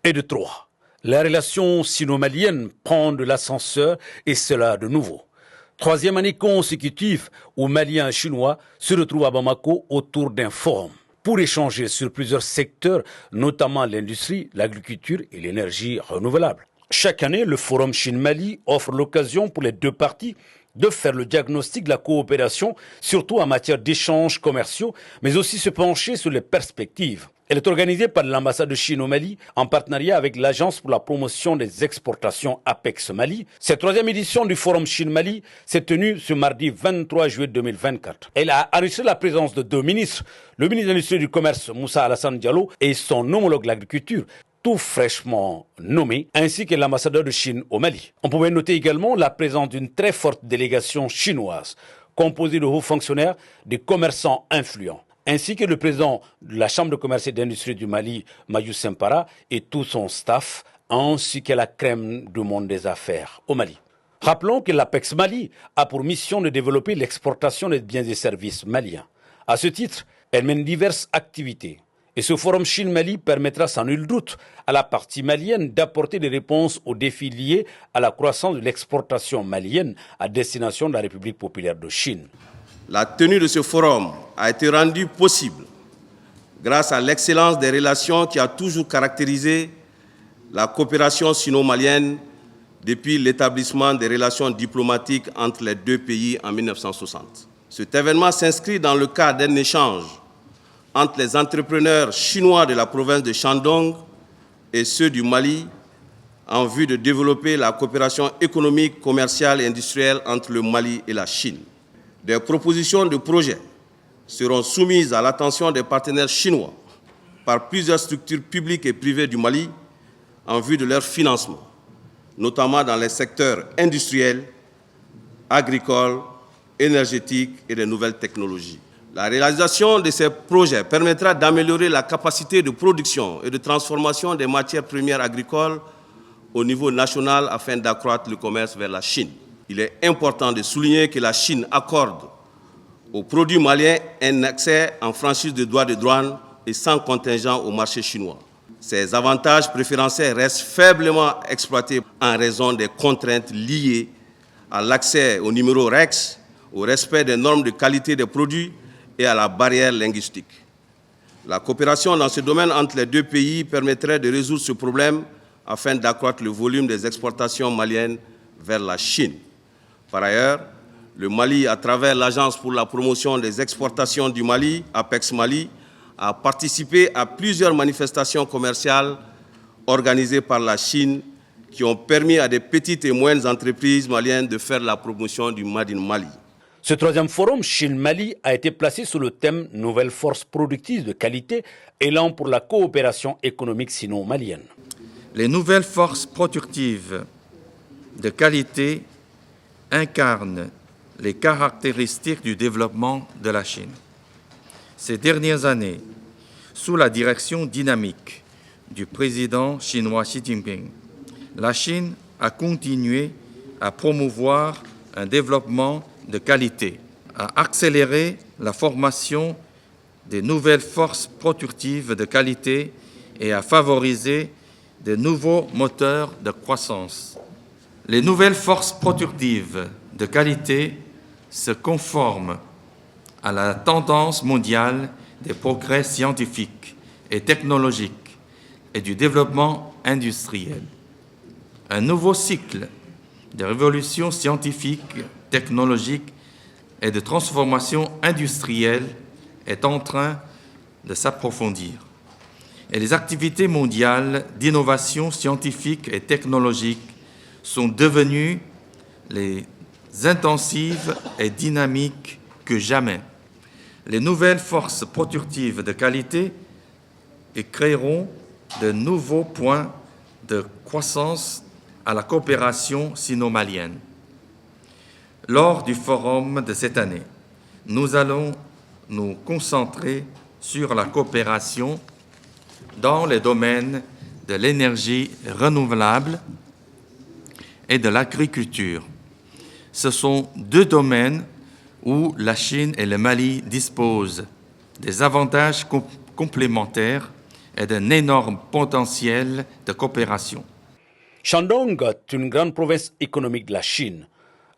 Et de trois, la relation sino-malienne prend de l'ascenseur et cela de nouveau. Troisième année consécutive où Maliens et Chinois se retrouvent à Bamako autour d'un forum pour échanger sur plusieurs secteurs, notamment l'industrie, l'agriculture et l'énergie renouvelable. Chaque année, le Forum Chine-Mali offre l'occasion pour les deux parties de faire le diagnostic de la coopération, surtout en matière d'échanges commerciaux, mais aussi se pencher sur les perspectives. Elle est organisée par l'ambassade de Chine au Mali en partenariat avec l'Agence pour la promotion des exportations Apex Mali. Cette troisième édition du Forum Chine-Mali s'est tenue ce mardi 23 juillet 2024. Elle a enregistré la présence de deux ministres, le ministre de l'Industrie et du Commerce Moussa Alassane Diallo et son homologue de l'Agriculture, tout fraîchement nommé, ainsi que l'ambassadeur de Chine au Mali. On pouvait noter également la présence d'une très forte délégation chinoise, composée de hauts fonctionnaires, de commerçants influents, ainsi que le président de la Chambre de commerce et d'industrie du Mali, Mayou Sempara, et tout son staff, ainsi que la crème du monde des affaires au Mali. Rappelons que l'Apex Mali a pour mission de développer l'exportation des biens et services maliens. À ce titre, elle mène diverses activités. Et ce forum Chine-Mali permettra sans nul doute à la partie malienne d'apporter des réponses aux défis liés à la croissance de l'exportation malienne à destination de la République populaire de Chine. La tenue de ce forum a été rendue possible grâce à l'excellence des relations qui a toujours caractérisé la coopération sino-malienne depuis l'établissement des relations diplomatiques entre les deux pays en 1960. Cet événement s'inscrit dans le cadre d'un échange entre les entrepreneurs chinois de la province de Shandong et ceux du Mali en vue de développer la coopération économique, commerciale et industrielle entre le Mali et la Chine. Des propositions de projets seront soumises à l'attention des partenaires chinois par plusieurs structures publiques et privées du Mali en vue de leur financement, notamment dans les secteurs industriels, agricoles, énergétiques et des nouvelles technologies. La réalisation de ces projets permettra d'améliorer la capacité de production et de transformation des matières premières agricoles au niveau national afin d'accroître le commerce vers la Chine. Il est important de souligner que la Chine accorde aux produits maliens un accès en franchise de droits de douane et sans contingent au marché chinois. Ces avantages préférentiels restent faiblement exploités en raison des contraintes liées à l'accès au numéro REX, au respect des normes de qualité des produits et à la barrière linguistique. La coopération dans ce domaine entre les deux pays permettrait de résoudre ce problème afin d'accroître le volume des exportations maliennes vers la Chine. Par ailleurs, le Mali, à travers l'Agence pour la promotion des exportations du Mali, Apex Mali, a participé à plusieurs manifestations commerciales organisées par la Chine qui ont permis à des petites et moyennes entreprises maliennes de faire la promotion du Made in Mali. Ce troisième forum Chine-Mali a été placé sous le thème « Nouvelles forces productives de qualité, élan pour la coopération économique sino-malienne ». Les nouvelles forces productives de qualité incarnent les caractéristiques du développement de la Chine. Ces dernières années, sous la direction dynamique du président chinois Xi Jinping, la Chine a continué à promouvoir un développement de qualité, à accélérer la formation des nouvelles forces productives de qualité et à favoriser de nouveaux moteurs de croissance. Les nouvelles forces productives de qualité se conforment à la tendance mondiale des progrès scientifiques et technologiques et du développement industriel. Un nouveau cycle de révolution scientifique, technologique et de transformation industrielle est en train de s'approfondir. Et les activités mondiales d'innovation scientifique et technologique sont devenues les intensives et dynamiques que jamais. Les nouvelles forces productives de qualité créeront de nouveaux points de croissance à la coopération sino-malienne. Lors du forum de cette année, nous allons nous concentrer sur la coopération dans les domaines de l'énergie renouvelable et de l'agriculture. Ce sont deux domaines où la Chine et le Mali disposent des avantages complémentaires et d'un énorme potentiel de coopération. Shandong est une grande province économique de la Chine,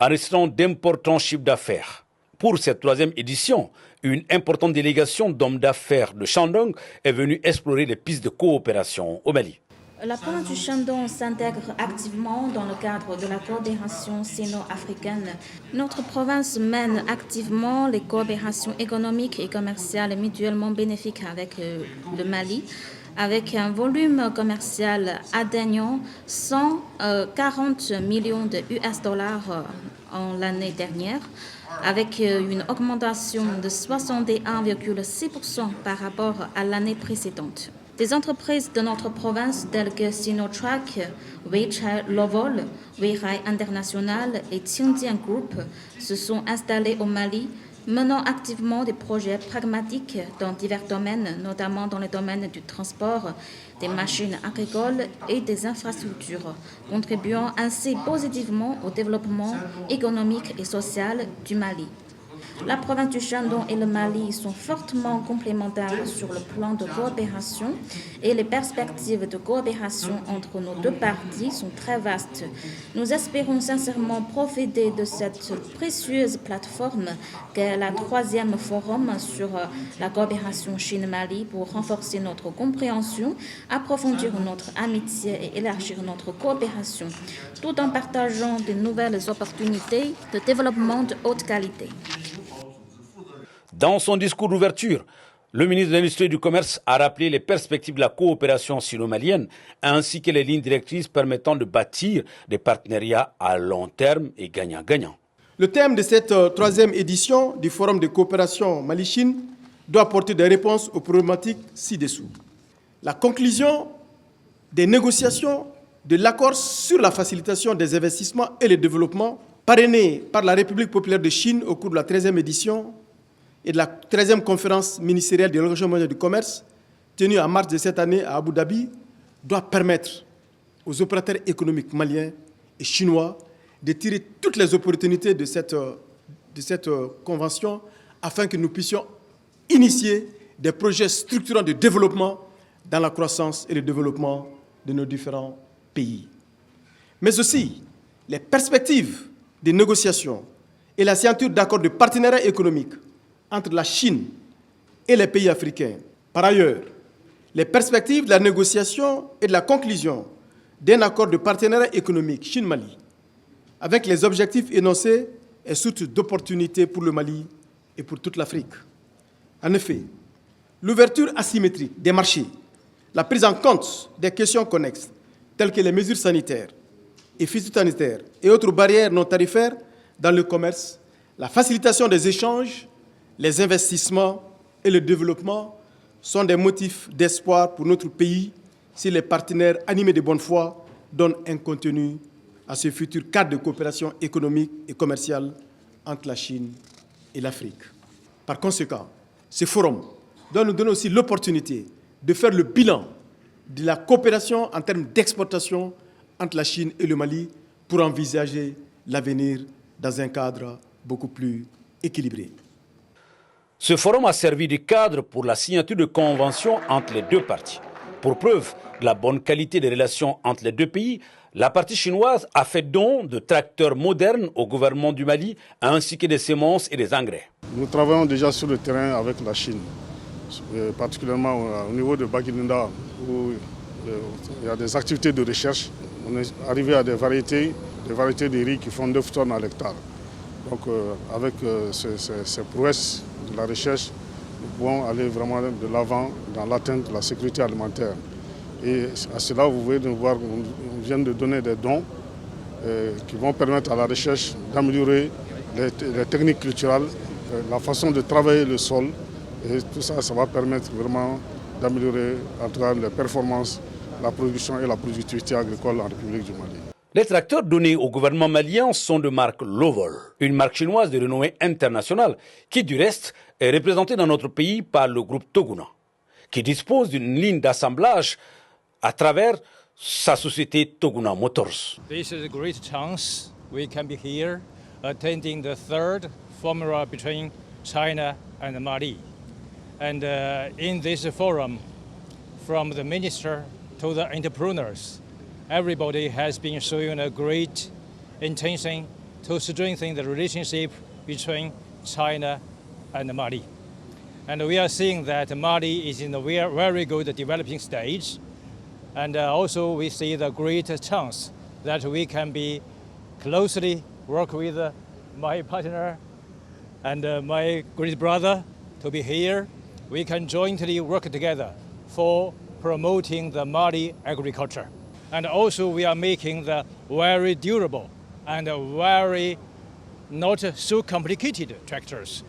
enregistrant d'importants chiffres d'affaires. Pour cette troisième édition, une importante délégation d'hommes d'affaires de Shandong est venue explorer les pistes de coopération au Mali. La province du Shandong s'intègre activement dans le cadre de la coopération sino-africaine. Notre province mène activement les coopérations économiques et commerciales mutuellement bénéfiques avec le Mali, avec un volume commercial atteignant 140 millions de US$ en l'année dernière, avec une augmentation de 61,6% par rapport à l'année précédente. Des entreprises de notre province telles que Sinotrack, Weichai Lovol, Weihai International et Xinjiang Group se sont installées au Mali, menant activement des projets pragmatiques dans divers domaines, notamment dans les domaines du transport, des machines agricoles et des infrastructures, contribuant ainsi positivement au développement économique et social du Mali. La province du Shandong et le Mali sont fortement complémentaires sur le plan de coopération et les perspectives de coopération entre nos deux parties sont très vastes. Nous espérons sincèrement profiter de cette précieuse plateforme qu'est la troisième forum sur la coopération Chine-Mali pour renforcer notre compréhension, approfondir notre amitié et élargir notre coopération, tout en partageant de nouvelles opportunités de développement de haute qualité. Dans son discours d'ouverture, le ministre de l'Industrie et du Commerce a rappelé les perspectives de la coopération sino-malienne ainsi que les lignes directrices permettant de bâtir des partenariats à long terme et gagnant-gagnant. Le thème de cette troisième édition du Forum de coopération Mali-Chine doit apporter des réponses aux problématiques ci-dessous. La conclusion des négociations de l'accord sur la facilitation des investissements et le développement parrainé par la République populaire de Chine au cours de la 13e édition et de la 13e conférence ministérielle de l'Organisation mondiale du commerce, tenue en mars de cette année à Abu Dhabi, doit permettre aux opérateurs économiques maliens et chinois de tirer toutes les opportunités de cette convention afin que nous puissions initier des projets structurants de développement dans la croissance et le développement de nos différents pays. Mais aussi, les perspectives des négociations et la signature d'accords de partenariat économique entre la Chine et les pays africains. Par ailleurs, les perspectives de la négociation et de la conclusion d'un accord de partenariat économique Chine-Mali, avec les objectifs énoncés, est source d'opportunités pour le Mali et pour toute l'Afrique. En effet, l'ouverture asymétrique des marchés, la prise en compte des questions connexes, telles que les mesures sanitaires et phytosanitaires et autres barrières non tarifaires dans le commerce, la facilitation des échanges, les investissements et le développement sont des motifs d'espoir pour notre pays si les partenaires animés de bonne foi donnent un contenu à ce futur cadre de coopération économique et commerciale entre la Chine et l'Afrique. Par conséquent, ce forum doit nous donner aussi l'opportunité de faire le bilan de la coopération en termes d'exportation entre la Chine et le Mali pour envisager l'avenir dans un cadre beaucoup plus équilibré. Ce forum a servi de cadre pour la signature de conventions entre les deux parties. Pour preuve de la bonne qualité des relations entre les deux pays, la partie chinoise a fait don de tracteurs modernes au gouvernement du Mali ainsi que des semences et des engrais. Nous travaillons déjà sur le terrain avec la Chine, particulièrement au niveau de Baguinda où il y a des activités de recherche. On est arrivé à des variétés de riz qui font 9 tonnes à l'hectare. Donc avec ces prouesses de la recherche, nous pouvons aller vraiment de l'avant dans l'atteinte de la sécurité alimentaire. Et à cela, vous voyez, on vient de donner des dons qui vont permettre à la recherche d'améliorer les techniques culturelles, la façon de travailler le sol. Et tout ça, ça va permettre vraiment d'améliorer en tout cas les performances, la production et la productivité agricole en République du Mali. Les tracteurs donnés au gouvernement malien sont de marque Lovol, une marque chinoise de renommée internationale qui, du reste, est représentée dans notre pays par le groupe Toguna, qui dispose d'une ligne d'assemblage à travers sa société Toguna Motors. This is a great chance we can be here attending the third Formula between China and Mali. And in this forum, from the minister to the entrepreneurs, everybody has been showing a great intention to strengthen the relationship between China and Mali. And we are seeing that Mali is in a very good developing stage. And also we see the great chance that we can be closely work with my partner and my great brother to be here. We can jointly work together for promoting the Mali agriculture. And also we are making the very durable and very not so complicated tractors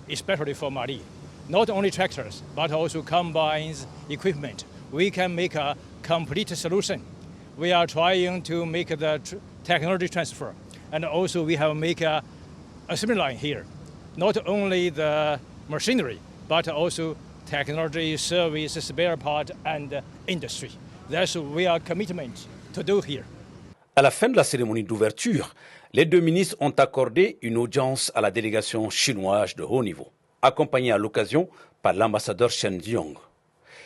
especially for Mali. Not only tractors, but also combines, equipment. We can make a complete solution. We are trying to make the technology transfer. And also we have make a assembly line here. Not only the machinery, but also technology, service, spare part, and industry. That's what we are committed to do here. À la fin de la cérémonie d'ouverture, les deux ministres ont accordé une audience à la délégation chinoise de haut niveau, accompagnée à l'occasion par l'ambassadeur Chen Jiong.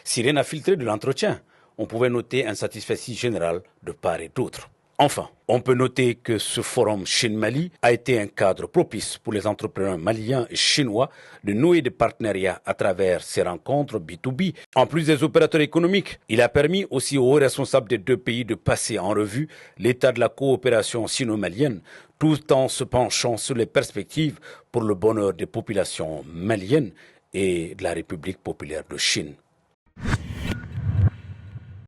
Si rien n'a filtré de l'entretien, on pouvait noter un satisfecit général de part et d'autre. Enfin, on peut noter que ce forum Chine-Mali a été un cadre propice pour les entrepreneurs maliens et chinois de nouer des partenariats à travers ces rencontres B2B. En plus des opérateurs économiques, il a permis aussi aux hauts responsables des deux pays de passer en revue l'état de la coopération sino-malienne, tout en se penchant sur les perspectives pour le bonheur des populations maliennes et de la République populaire de Chine.